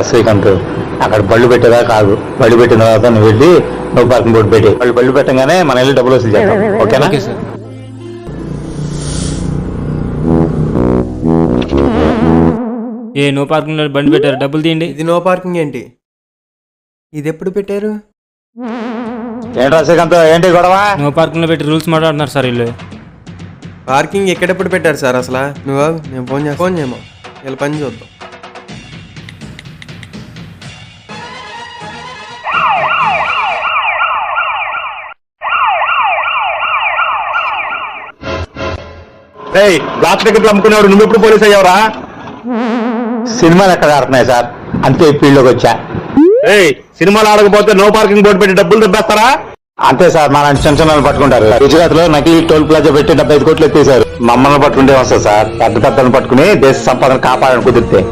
శ్రీకాంత్ అక్కడ బళ్ళు పెట్టేదా కాదు, బళ్ళు పెట్టిన తర్వాత నువ్వు వెళ్ళి నో పార్కింగ్ బోర్డు పెట్టి బళ్ళు పెట్టగానే మన వెళ్ళి డబ్బులు వసూలు చేద్దాం. ఓకేనా? Okay sir. ఏ నో పార్కింగ్ లో బండి పెట్టారు, డబ్బులు తీయండి. ఇది నో పార్కింగ్ ఏంటి? ఇది ఎప్పుడు పెట్టారు? ఏంట్రా శ్రీకాంత్, ఏంటి గొడవ? నో పార్కింగ్ లో పెట్టి రూల్స్ మాట్లాడుతున్నారు సార్ వీళ్ళు. పార్కింగ్ ఎక్కడెప్పుడు పెట్టారు సార్ అసలు? నువ్వు నేను ఫోన్ చేయమో వీళ్ళ పని చూద్దాం. బ్లాక్ టికెట్లు అమ్ముకునేవాడు నువ్వు ఎప్పుడు పోలీస్ అయ్యావురా? సినిమాలు ఎక్కడ ఆడుతున్నాయి సార్, అంతే ఫీల్డ్ లోకి వచ్చా. సినిమాలు ఆడకపోతే నో పార్కింగ్ బోర్డు పెట్టి డబ్బులు తెప్పేస్తారా? అంతే సార్, మన చిన్న చిన్న పట్టుకుంటారు. గుజరాత్ లో నకిలీ టోల్ ప్లాజా పెట్టి 75 కోట్లు ఎత్తేసారు. మమ్మల్ని పట్టుకుంటే వస్తుంది సార్, పెద్ద పెద్దలను పట్టుకుని దేశ సంపదను కాపాడని కుదిరితే.